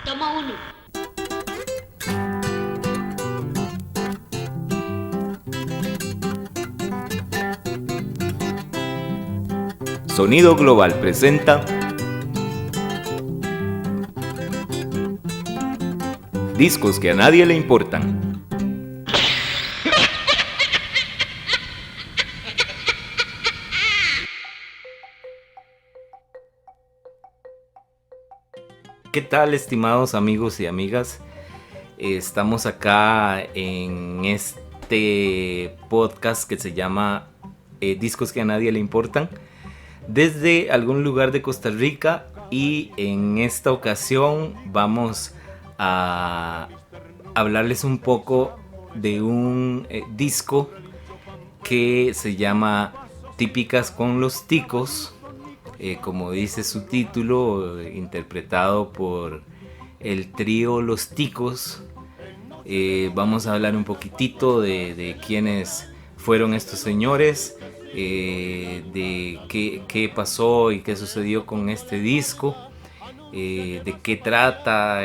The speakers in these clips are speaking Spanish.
toma uno. Sonido Global presenta discos que a nadie le importan. ¿Qué tal, estimados amigos y amigas? Estamos acá en este podcast que se llama Discos que a nadie le importan, desde algún lugar de Costa Rica, y en esta ocasión vamos a hablarles un poco de un disco que se llama Típicas con los Ticos. Como dice su título, interpretado por el trío Los Ticos. Vamos a hablar un poquitito de quiénes fueron estos señores, de qué pasó y qué sucedió con este disco, de qué trata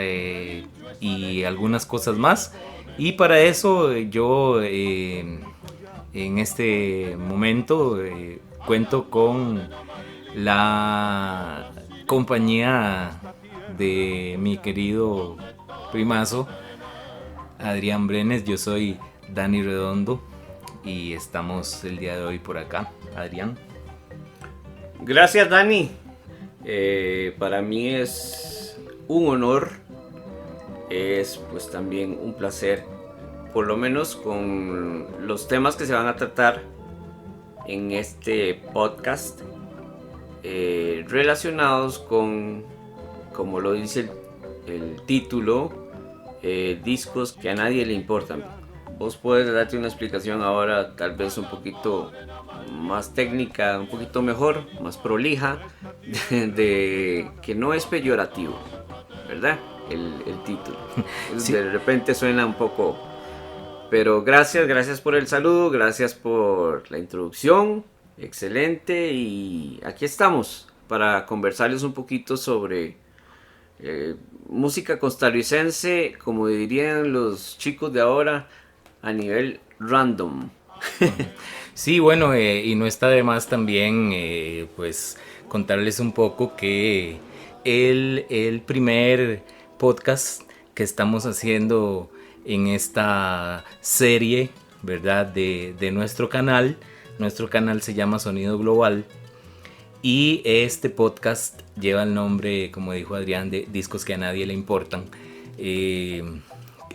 y algunas cosas más. Y para eso yo en este momento cuento con la compañía de mi querido primazo Adrián Brenes. Yo soy Dani Redondo y estamos el día de hoy por acá. Adrián. Gracias, Dani. Para mí es un honor, es pues también un placer, por lo menos con los temas que se van a tratar en este podcast, relacionados con, como lo dice el título, discos que a nadie le importan. Vos puedes darte una explicación ahora, tal vez un poquito más técnica, un poquito mejor, más prolija, de que no es peyorativo, ¿verdad? El título. Sí. De repente suena un poco, pero gracias por el saludo, gracias por la introducción, excelente, y aquí estamos para conversarles un poquito sobre música costarricense, como dirían los chicos de ahora, a nivel random. Sí, bueno, y no está de más también pues contarles un poco que el primer podcast que estamos haciendo en esta serie, ¿verdad? De nuestro canal se llama Sonido Global, y este podcast lleva el nombre, como dijo Adrián, de Discos que a nadie le importan.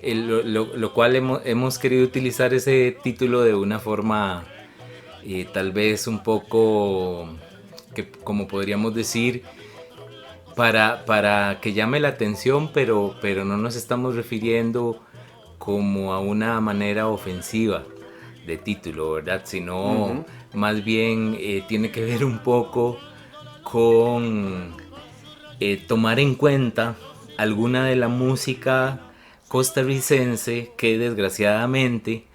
Lo cual hemos querido utilizar ese título de una forma tal vez un poco, que, como podríamos decir, para que llame la atención, pero no nos estamos refiriendo como a una manera ofensiva de título, ¿verdad? Sino más bien tiene que ver un poco con tomar en cuenta alguna de la música costarricense que desgraciadamente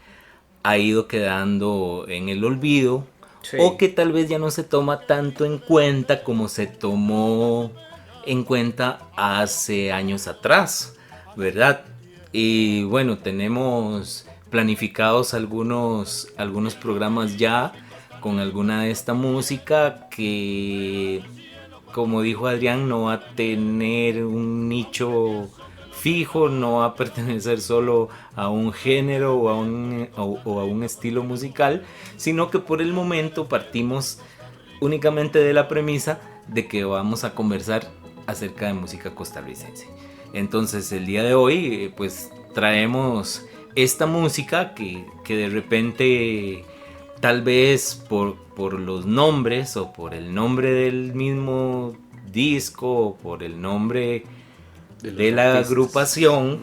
ha ido quedando en el olvido, sí, o que tal vez ya no se toma tanto en cuenta como se tomó en cuenta hace años atrás, ¿verdad? Y bueno, tenemos planificados algunos programas ya con alguna de esta música que, como dijo Adrián, no va a tener un nicho fijo, no va a pertenecer solo a un género o a un estilo musical, sino que por el momento partimos únicamente de la premisa de que vamos a conversar acerca de música costarricense. Entonces el día de hoy pues traemos esta música que de repente, tal vez por los nombres o por el nombre del mismo disco o por el nombre de la agrupación,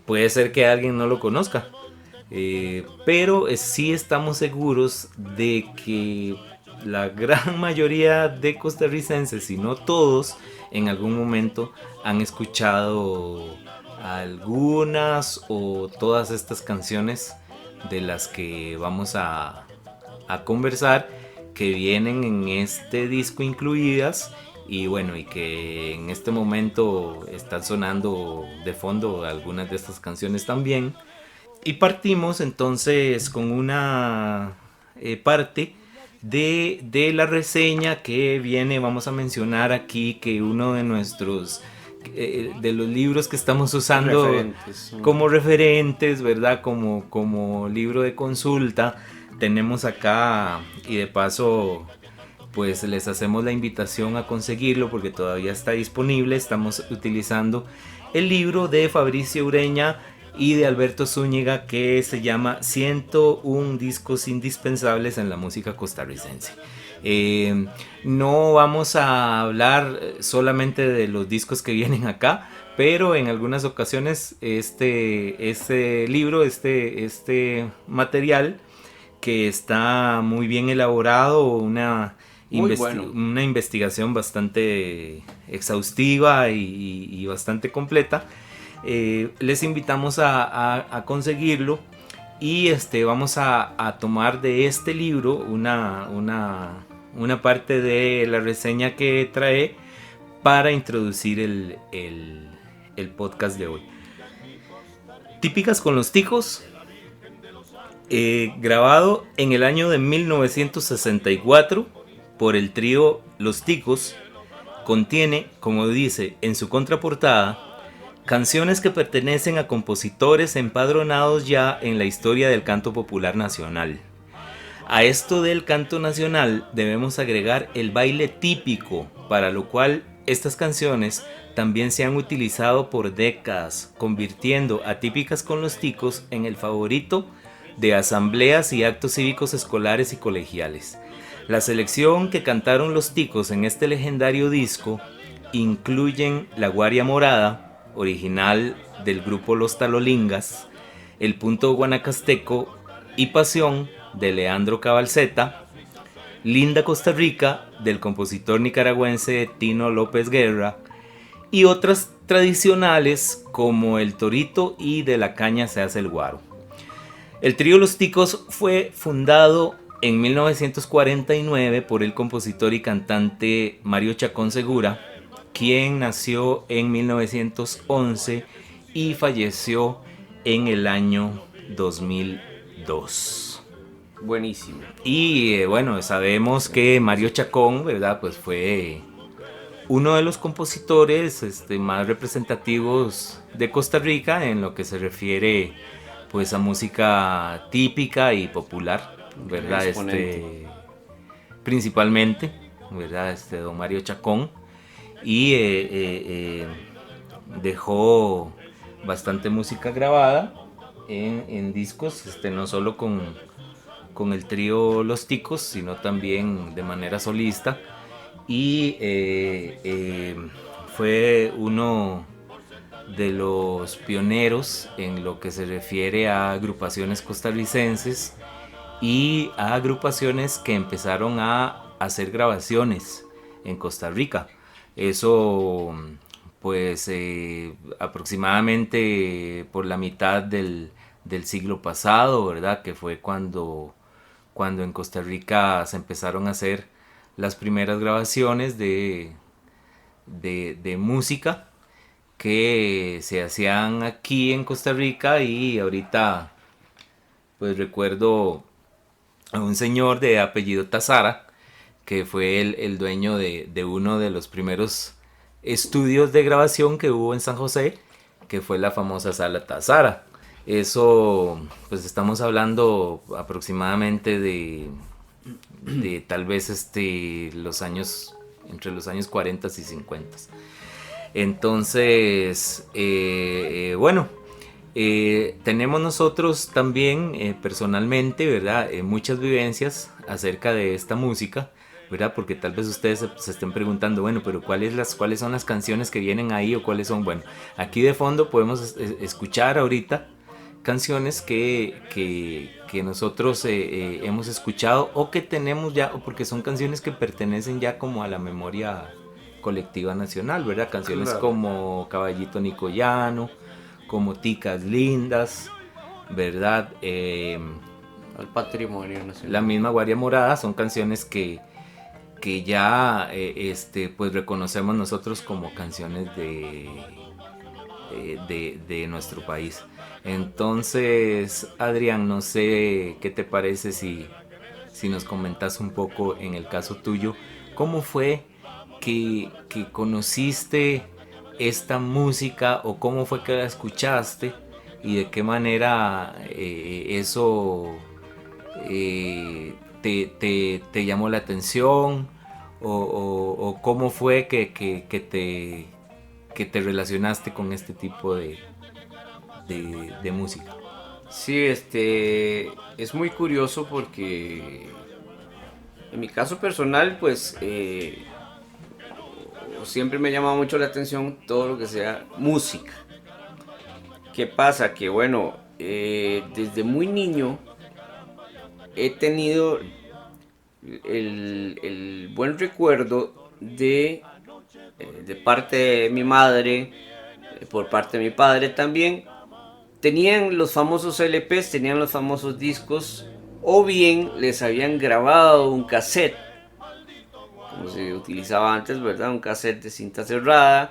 puede ser que alguien no lo conozca, pero sí estamos seguros de que la gran mayoría de costarricenses, si no todos, en algún momento han escuchado algunas o todas estas canciones de las que vamos a conversar, que vienen en este disco incluidas y bueno, y que en este momento están sonando de fondo algunas de estas canciones también. Y partimos entonces con una parte de la reseña que viene. Vamos a mencionar aquí que uno de nuestros de los libros que estamos usando como referentes, ¿verdad? Como libro de consulta, tenemos acá, y de paso pues les hacemos la invitación a conseguirlo porque todavía está disponible. Estamos utilizando el libro de Fabricio Ureña y de Alberto Zúñiga, que se llama 101 discos indispensables en la música costarricense. No vamos a hablar solamente de los discos que vienen acá, pero en algunas ocasiones este libro, este material que está muy bien elaborado, una investigación bastante exhaustiva y bastante completa. Les invitamos a conseguirlo, y vamos a tomar de este libro una parte de la reseña que trae para introducir el podcast de hoy. Típicas con los ticos, grabado en el año de 1964 por el trío Los Ticos, contiene, como dice en su contraportada, canciones que pertenecen a compositores empadronados ya en la historia del canto popular nacional. A esto del canto nacional debemos agregar el baile típico, para lo cual estas canciones también se han utilizado por décadas, convirtiendo a Típicas con los Ticos en el favorito de asambleas y actos cívicos escolares y colegiales. La selección que cantaron los Ticos en este legendario disco incluyen La Guaria Morada, original del grupo Los Talolingas, El Punto Guanacasteco y Pasión de Leandro Cabalceta, Linda Costa Rica del compositor nicaragüense Tino López Guerra, y otras tradicionales como El Torito y De la Caña se hace el guaro. El trío Los Ticos fue fundado en 1949 por el compositor y cantante Mario Chacón Segura, quien nació en 1911 y falleció en el año 2002. Buenísimo. Y bueno, sabemos que Mario Chacón, ¿verdad? Pues fue uno de los compositores más representativos de Costa Rica en lo que se refiere pues a música típica y popular, ¿verdad? Principalmente, ¿verdad? Don Mario Chacón. Y dejó bastante música grabada en discos, no solo con el trío Los Ticos, sino también de manera solista. Y fue uno de los pioneros en lo que se refiere a agrupaciones costarricenses y a agrupaciones que empezaron a hacer grabaciones en Costa Rica. Eso pues aproximadamente por la mitad del siglo pasado, ¿verdad? Que fue cuando en Costa Rica se empezaron a hacer las primeras grabaciones de música que se hacían aquí en Costa Rica. Y ahorita pues recuerdo a un señor de apellido Tazara, que fue el dueño de uno de los primeros estudios de grabación que hubo en San José, que fue la famosa Sala Tazara. Eso, pues estamos hablando aproximadamente de tal vez los años, entre los años 40 y 50. Entonces, bueno, tenemos nosotros también personalmente, ¿verdad? Muchas vivencias acerca de esta música, ¿verdad? Porque tal vez ustedes se estén preguntando, bueno, pero ¿cuáles son las canciones que vienen ahí o cuáles son? Bueno, aquí de fondo podemos escuchar ahorita canciones que nosotros hemos escuchado o que tenemos ya, o porque son canciones que pertenecen ya como a la memoria colectiva nacional, ¿verdad? Canciones claro, como Caballito Nicoyano, como Ticas Lindas, ¿verdad? Al patrimonio nacional. La misma Guaria Morada, son canciones que que ya pues reconocemos nosotros como canciones de nuestro país. Entonces, Adrián, no sé qué te parece si nos comentas un poco en el caso tuyo, ¿cómo fue que conociste esta música o cómo fue que la escuchaste y de qué manera eso te llamó la atención o cómo fue que te relacionaste con este tipo de música? Sí, es muy curioso porque en mi caso personal, pues siempre me llama mucho la atención todo lo que sea música. ¿Qué pasa? Que bueno, desde muy niño he tenido el buen recuerdo de parte de mi madre, por parte de mi padre también. Tenían los famosos LPs, tenían los famosos discos, o bien les habían grabado un cassette, como se utilizaba antes, ¿verdad? Un cassette de cinta cerrada,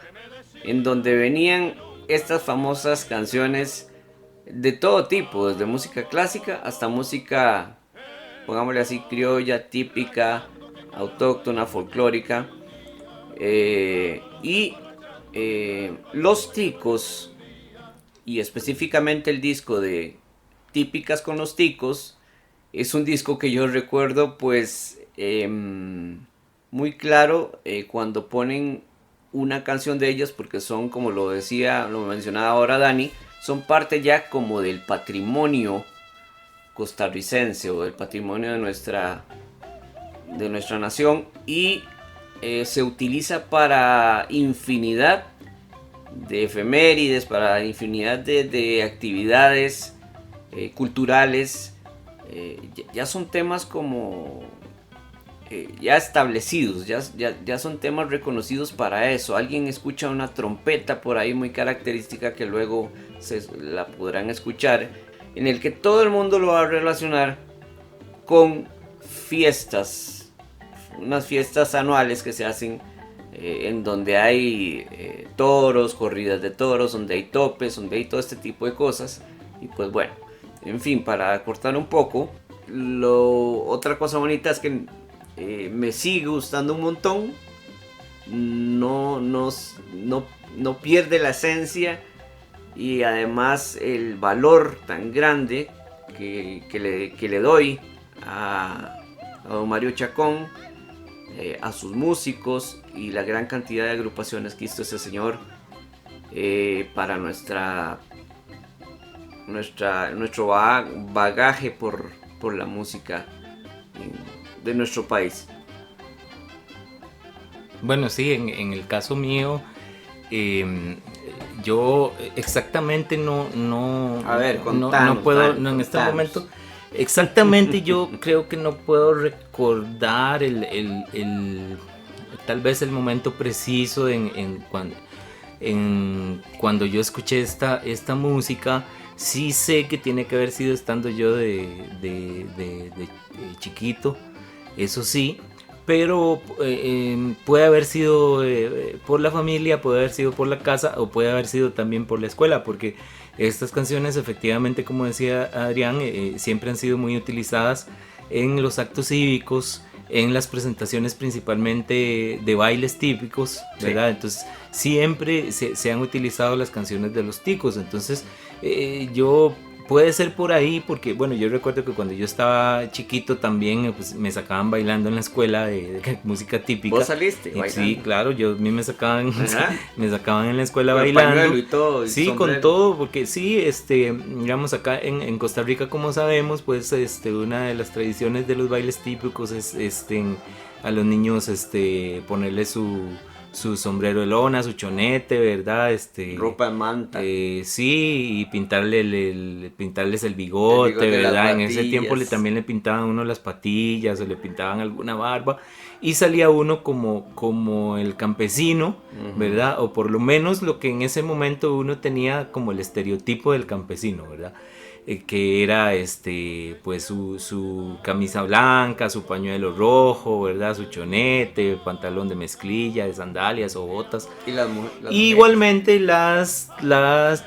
en donde venían estas famosas canciones de todo tipo, desde música clásica hasta música, pongámosle así, criolla, típica, autóctona, folclórica. Los Ticos, y específicamente el disco de Típicas con los Ticos, es un disco que yo recuerdo pues muy claro cuando ponen una canción de ellas, porque son, como lo mencionaba ahora Dani, son parte ya como del patrimonio costarricense o del patrimonio de nuestra nación, y se utiliza para infinidad de efemérides, para infinidad de actividades culturales. Ya son temas como ya establecidos, ya son temas reconocidos para eso. Alguien escucha una trompeta por ahí muy característica que luego la podrán escuchar, en el que todo el mundo lo va a relacionar con fiestas, unas fiestas anuales que se hacen en donde hay toros, corridas de toros, donde hay topes, donde hay todo este tipo de cosas. Y pues bueno, en fin, para cortar un poco, otra cosa bonita es que me sigue gustando un montón. No pierde la esencia, y además el valor tan grande que le doy a don Mario Chacón, a sus músicos y la gran cantidad de agrupaciones que hizo ese señor para nuestro bagaje por la música de nuestro país. Bueno, sí, en el caso mío, yo exactamente no puedo, en este momento, exactamente yo creo que no puedo recordar tal vez el momento preciso cuando yo escuché esta música. Sí sé que tiene que haber sido estando yo de chiquito, eso sí, pero puede haber sido por la familia, puede haber sido por la casa o puede haber sido también por la escuela, porque estas canciones efectivamente, como decía Adrián, siempre han sido muy utilizadas en los actos cívicos, en las presentaciones principalmente de bailes típicos, ¿verdad? Sí. Entonces siempre se han utilizado las canciones de los ticos. Entonces yo puede ser por ahí, porque bueno, yo recuerdo que cuando yo estaba chiquito también pues, me sacaban bailando en la escuela de música típica. ¿Vos saliste bailando? Sí, claro, a mí me sacaban en la escuela bailando. Y todo, y sí, sombrero. Con todo, porque sí, digamos acá en Costa Rica, como sabemos, pues una de las tradiciones de los bailes típicos es a los niños ponerle su sombrero de lona, su chonete, ¿verdad? Ropa de manta. Sí, y pintarles el bigote, ¿verdad? En ese tiempo también le pintaban uno las patillas o le pintaban alguna barba, y salía uno como el campesino, ¿verdad? O por lo menos lo que en ese momento uno tenía como el estereotipo del campesino, ¿verdad? que era pues su camisa blanca, su pañuelo rojo, ¿verdad? Su chonete, pantalón de mezclilla, de sandalias o botas. Y las igualmente las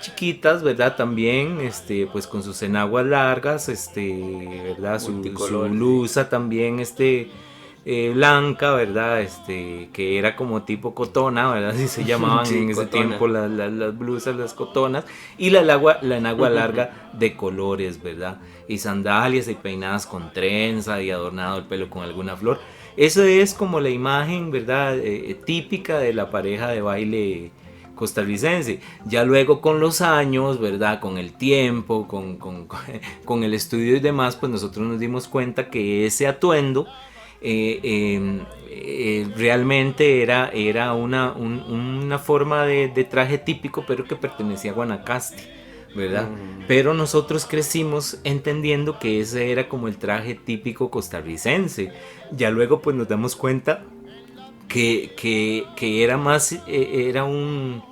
chiquitas, ¿verdad? También, pues con sus enaguas largas, ¿verdad? Su blusa también, blanca, ¿verdad? Que era como tipo cotona, ¿verdad? Así se llamaban sí, en ese tiempo las blusas, las cotonas. Y la enagua larga de colores, ¿verdad? Y sandalias y peinadas con trenza y adornado el pelo con alguna flor. Eso es como la imagen, ¿verdad? Típica de la pareja de baile costarricense. Ya luego con los años, ¿verdad? Con el tiempo, con el estudio y demás, pues nosotros nos dimos cuenta que ese atuendo realmente era una forma de traje típico, pero que pertenecía a Guanacaste, ¿verdad? Pero nosotros crecimos entendiendo que ese era como el traje típico costarricense. Ya luego pues nos damos cuenta que era más, era un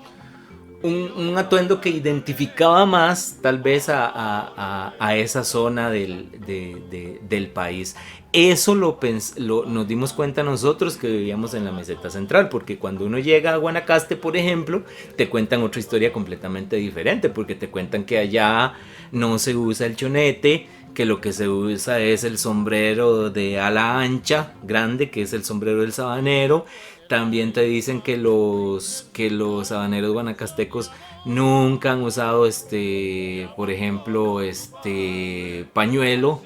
atuendo que identificaba más tal vez a esa zona del país. Eso nos dimos cuenta nosotros que vivíamos en la meseta central, porque cuando uno llega a Guanacaste, por ejemplo, te cuentan otra historia completamente diferente, porque te cuentan que allá no se usa el chonete, que lo que se usa es el sombrero de ala ancha, grande, que es el sombrero del sabanero. También te dicen que los habaneros guanacastecos nunca han usado por ejemplo, pañuelo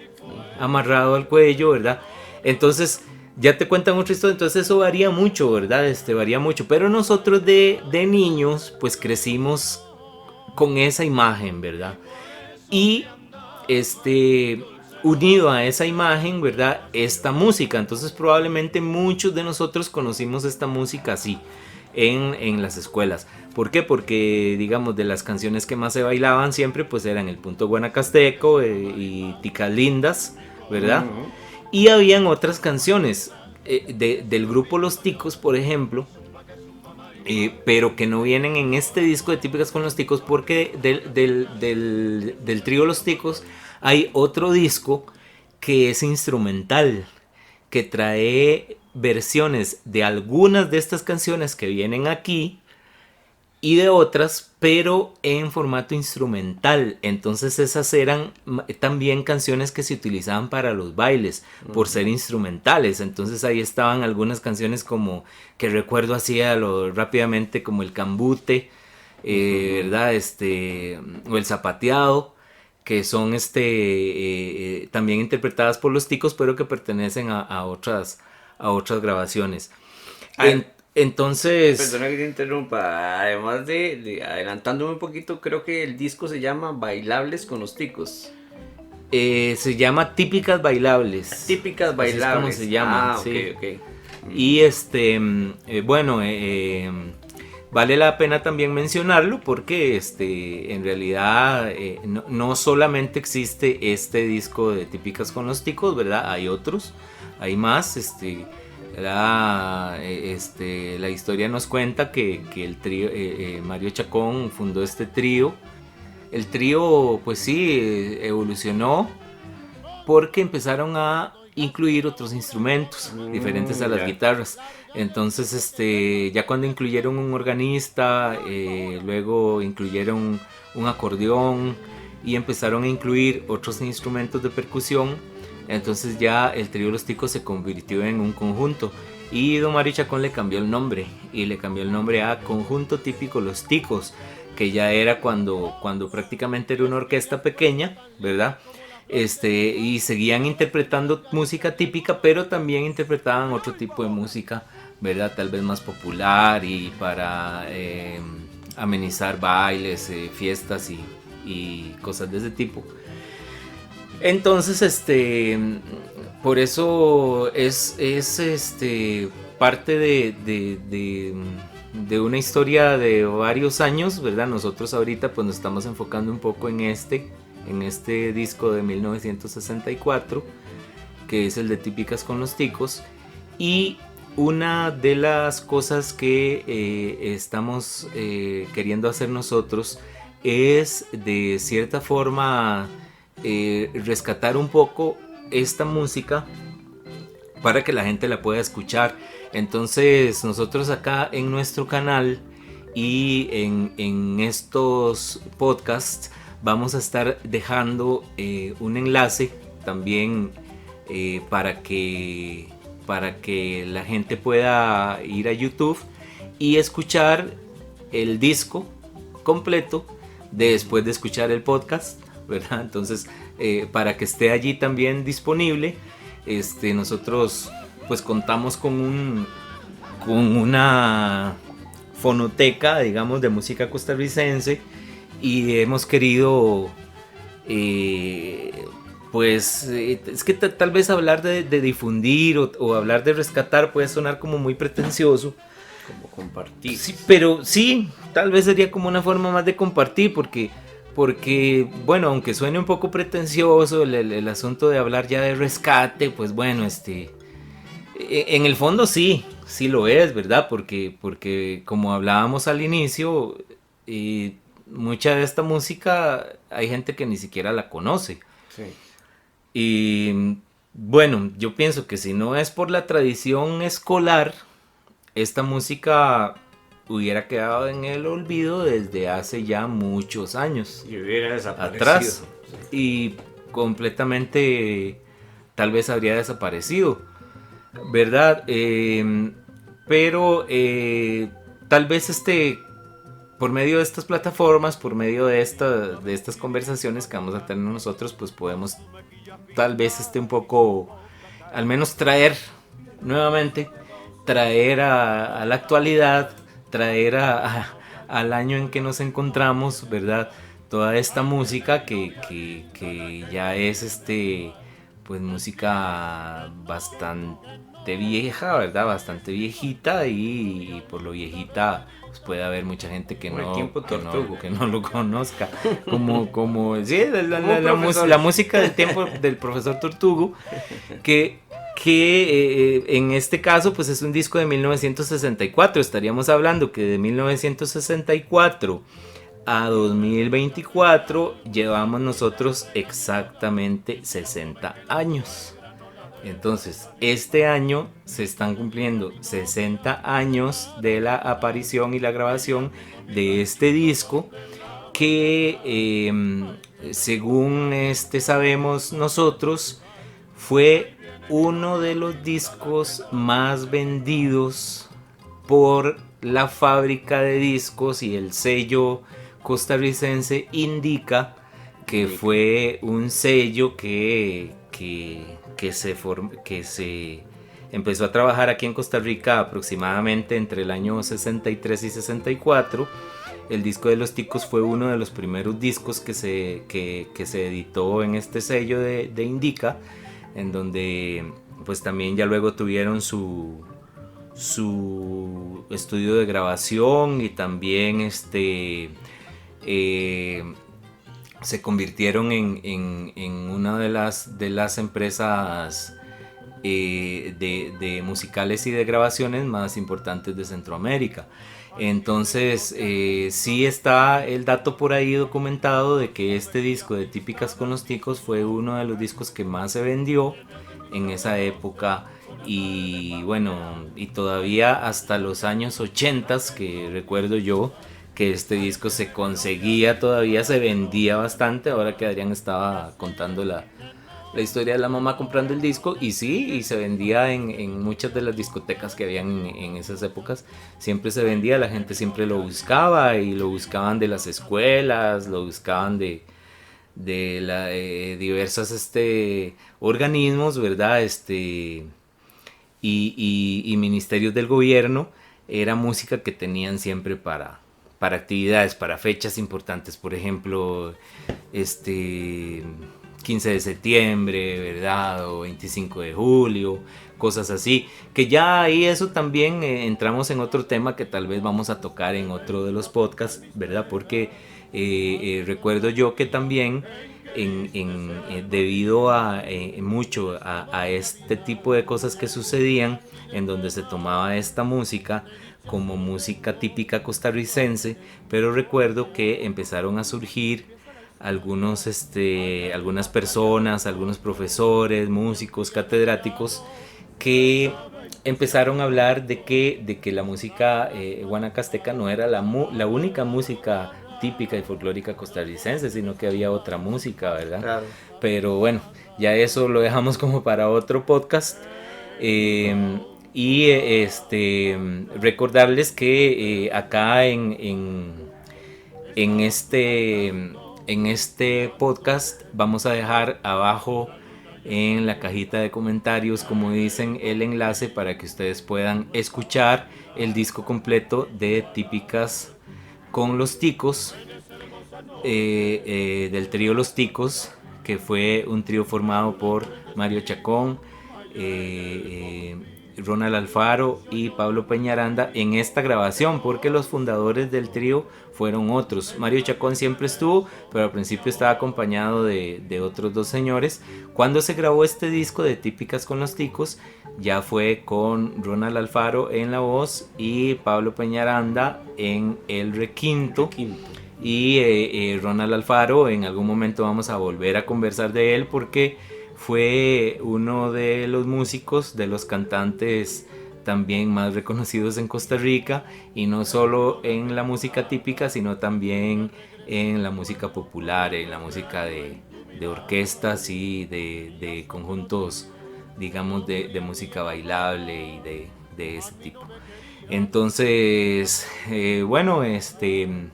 amarrado al cuello, ¿verdad? Entonces ya te cuentan otra historia, entonces eso varía mucho, ¿verdad? Varía mucho, pero nosotros de niños pues crecimos con esa imagen, ¿verdad? Y unido a esa imagen, ¿verdad? Esta música. Entonces probablemente muchos de nosotros conocimos esta música así en las escuelas. ¿Por qué? Porque digamos de las canciones que más se bailaban siempre pues eran el punto guanacasteco y Ticas Lindas, ¿verdad? Y habían otras canciones del grupo Los Ticos, por ejemplo, pero que no vienen en este disco de Típicas con los Ticos, porque del trío Los Ticos hay otro disco que es instrumental, que trae versiones de algunas de estas canciones que vienen aquí y de otras, pero en formato instrumental. Entonces esas eran también canciones que se utilizaban para los bailes por ser instrumentales. Entonces ahí estaban algunas canciones como que recuerdo así rápidamente, como el cambute, ¿verdad? O el zapateado, que son también interpretadas por los Ticos, pero que pertenecen a otras grabaciones. Entonces... Perdona que te interrumpa, además de adelantándome un poquito, creo que el disco se llama Bailables con los Ticos. Se llama Típicas Bailables. Típicas Bailables. Así es como se llama. Sí. Okay. Y bueno, vale la pena también mencionarlo porque en realidad no solamente existe este disco de Típicas con los Ticos, ¿verdad? Hay otros, hay más, la historia nos cuenta que el trío, Mario Chacón fundó este trío. El trío pues sí evolucionó porque empezaron a incluir otros instrumentos diferentes a las guitarras. Entonces ya cuando incluyeron un organista, luego incluyeron un acordeón y empezaron a incluir otros instrumentos de percusión. Entonces ya el trío Los Ticos se convirtió en un conjunto y don Mario Chacón le cambió el nombre y le cambió el nombre a Conjunto Típico Los Ticos, que ya era cuando prácticamente era una orquesta pequeña, ¿verdad? Y seguían interpretando música típica, pero también interpretaban otro tipo de música, ¿verdad? Tal vez más popular y para amenizar bailes, fiestas y cosas de ese tipo. Entonces, por eso es parte de una historia de varios años, ¿verdad? Nosotros ahorita pues nos estamos enfocando un poco en este disco de 1964, que es el de Típicas con los Ticos. Y una de las cosas que estamos queriendo hacer nosotros es de cierta forma rescatar un poco esta música para que la gente la pueda escuchar. Entonces nosotros acá en nuestro canal y en estos podcasts vamos a estar dejando un enlace también para que la gente pueda ir a YouTube y escuchar el disco completo después de escuchar el podcast, ¿verdad? Entonces para que esté allí también disponible. Nosotros pues contamos con una fonoteca, digamos, de música costarricense, y hemos querido es que tal vez hablar de difundir o hablar de rescatar puede sonar como muy pretencioso, como compartir. Sí, pero sí, tal vez sería como una forma más de compartir, porque bueno, aunque suene un poco pretencioso el asunto de hablar ya de rescate, pues bueno, en el fondo sí lo es, ¿verdad? Porque como hablábamos al inicio, mucha de esta música hay gente que ni siquiera la conoce. Sí. Y bueno, yo pienso que si no es por la tradición escolar, esta música hubiera quedado en el olvido desde hace ya muchos años. Y hubiera desaparecido. Atrás. Y completamente tal vez habría desaparecido, ¿verdad? Pero tal vez por medio de estas plataformas, por medio de estas conversaciones que vamos a tener nosotros, pues podemos tal vez un poco, al menos traer a la actualidad, traer al año en que nos encontramos, ¿verdad? Toda esta música que ya es pues música bastante vieja, ¿verdad? Bastante viejita, y por lo viejita pues puede haber mucha gente que no lo conozca, como sí, la música del tiempo del profesor Tortugo, que en este caso pues es un disco de 1964. Estaríamos hablando que de 1964 a 2024 llevamos nosotros exactamente 60 años. Entonces, este año se están cumpliendo 60 años de la aparición y la grabación de este disco, que según sabemos nosotros, fue uno de los discos más vendidos por la fábrica de discos y el sello costarricense Indica, que fue un sello que se empezó a trabajar aquí en Costa Rica aproximadamente entre el año 63 y 64. El disco de Los Ticos fue uno de los primeros discos que se editó en este sello de Indica, en donde pues también ya luego tuvieron su estudio de grabación, y también se convirtieron en una de las empresas de musicales y de grabaciones más importantes de Centroamérica. Entonces sí está el dato por ahí documentado de que este disco de Típicas con los Ticos fue uno de los discos que más se vendió en esa época. Y bueno, y todavía hasta los años 80, que recuerdo yo que este disco se conseguía, todavía se vendía bastante. Ahora que Adrián estaba contando la historia de la mamá comprando el disco, y sí, y se vendía en muchas de las discotecas que habían en esas épocas. Siempre se vendía, la gente siempre lo buscaba, y lo buscaban de las escuelas, lo buscaban de diversas organismos, ¿verdad? Y ministerios del gobierno. Era música que tenían siempre para actividades, para fechas importantes, por ejemplo 15 de septiembre, ¿verdad? O 25 de julio, cosas así, que ya ahí eso también entramos en otro tema que tal vez vamos a tocar en otro de los podcasts, ¿verdad? Porque recuerdo yo que también debido a mucho a este tipo de cosas que sucedían, en donde se tomaba esta música como música típica costarricense, pero recuerdo que empezaron a surgir algunas personas, algunos profesores, músicos, catedráticos, que empezaron a hablar de que la música guanacasteca no era la única música típica y folclórica costarricense, sino que había otra música, ¿verdad? Claro. Pero bueno, ya eso lo dejamos como para otro podcast. Recordarles que acá en este podcast vamos a dejar abajo en la cajita de comentarios, como dicen, el enlace para que ustedes puedan escuchar el disco completo de Típicas con los Ticos, del trío Los Ticos, que fue un trío formado por Mario Chacón, Ronald Alfaro y Pablo Peñaranda en esta grabación, porque los fundadores del trío fueron otros. Mario Chacón siempre estuvo, pero al principio estaba acompañado de otros dos señores. Cuando se grabó este disco de Típicas con los Ticos, ya fue con Ronald Alfaro en la voz y Pablo Peñaranda en el requinto. Y Ronald Alfaro, en algún momento vamos a volver a conversar de él, porque fue uno de los músicos, de los cantantes también más reconocidos en Costa Rica, y no solo en la música típica, sino también en la música popular, en la música de orquestas y de conjuntos, digamos, de música bailable y de ese tipo. Entonces, bueno, de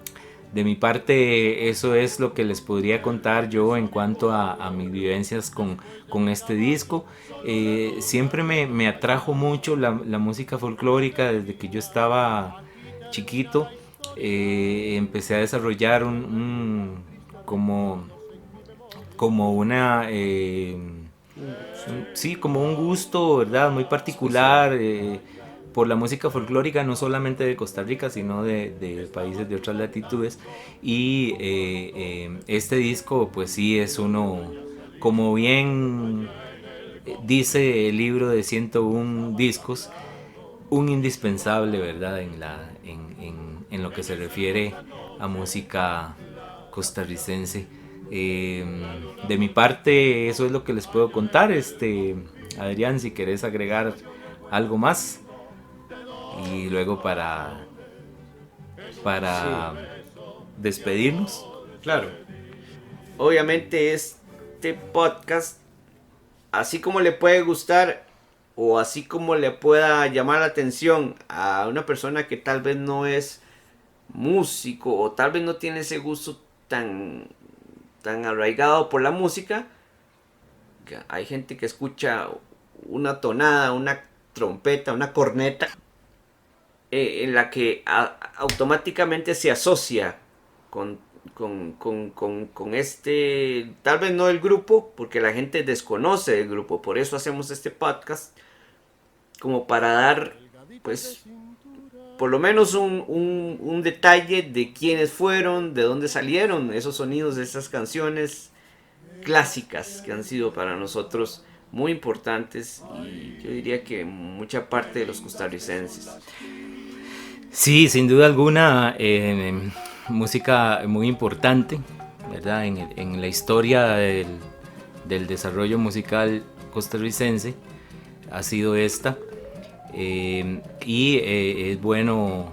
mi parte eso es lo que les podría contar yo en cuanto a mis vivencias con este disco. Siempre me atrajo mucho la música folclórica desde que yo estaba chiquito. Empecé a desarrollar como una como un gusto, ¿verdad?, muy particular por la música folclórica, no solamente de Costa Rica, sino de países de otras latitudes. Y este disco, pues sí, es uno, como bien dice el libro de 101 discos, un indispensable, ¿verdad?, en lo que se refiere a música costarricense. De mi parte, eso es lo que les puedo contar. Adrián, si querés agregar algo más. Y luego para sí, despedirnos. Claro. Obviamente este podcast, así como le puede gustar o así como le pueda llamar la atención a una persona que tal vez no es músico o tal vez no tiene ese gusto tan arraigado por la música, que hay gente que escucha una tonada, una trompeta, una corneta, en la que automáticamente se asocia con tal vez no el grupo, porque la gente desconoce el grupo. Por eso hacemos este podcast, como para dar, pues, por lo menos un detalle de quiénes fueron, de dónde salieron esos sonidos de esas canciones clásicas que han sido para nosotros muy importantes, y yo diría que mucha parte de los costarricenses. Sí, sin duda alguna, música muy importante, ¿verdad?, en la historia del desarrollo musical costarricense ha sido esta. Y es bueno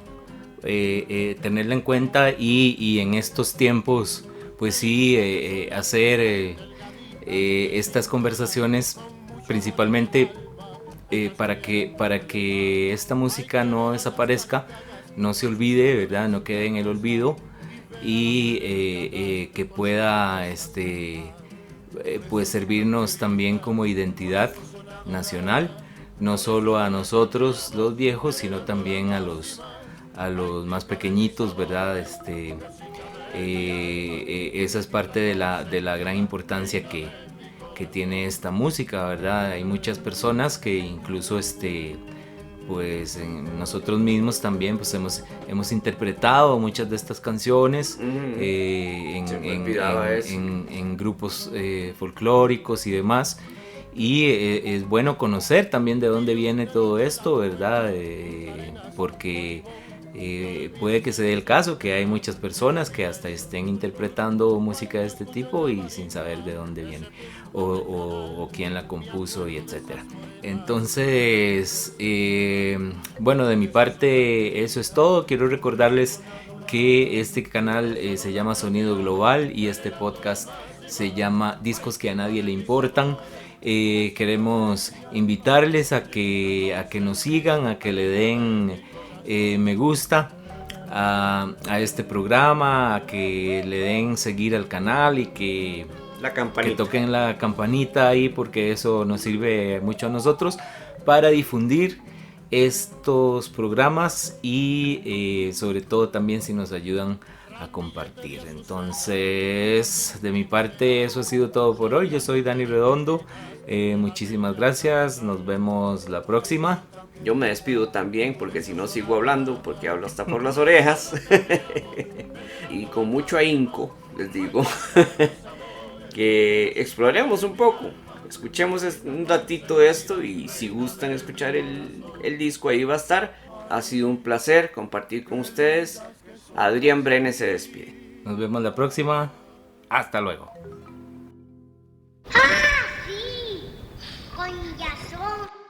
tenerla en cuenta, y en estos tiempos, pues sí, hacer estas conversaciones principalmente para que esta música no desaparezca, no se olvide, ¿verdad?, no quede en el olvido, y que pueda pues servirnos también como identidad nacional, no solo a nosotros los viejos, sino también a los más pequeñitos, ¿verdad? Esa es parte de la gran importancia que tiene esta música, ¿verdad? Hay muchas personas que incluso pues nosotros mismos también pues hemos interpretado muchas de estas canciones en grupos folclóricos y demás. Y es bueno conocer también de dónde viene todo esto, ¿verdad? Porque puede que se dé el caso que hay muchas personas que hasta estén interpretando música de este tipo y sin saber de dónde viene o quién la compuso y etcétera. Entonces, bueno, de mi parte eso es todo. Quiero recordarles que este canal se llama Sonido Global y este podcast se llama Discos que a nadie le importan. Queremos invitarles a que nos sigan, a que le den me gusta a este programa, a que le den seguir al canal y que toquen la campanita ahí, porque eso nos sirve mucho a nosotros para difundir estos programas y sobre todo también si nos ayudan a compartir. Entonces, de mi parte eso ha sido todo por hoy. Yo soy Dani Redondo, muchísimas gracias, nos vemos la próxima. Yo me despido también porque si no sigo hablando, porque hablo hasta por las orejas. Y con mucho ahínco les digo que exploremos un poco, escuchemos un ratito de esto y si gustan escuchar el disco ahí va a estar. Ha sido un placer compartir con ustedes. Adrián Brenes se despide. Nos vemos la próxima. Hasta luego. ¡Ah, sí! Con Yazón.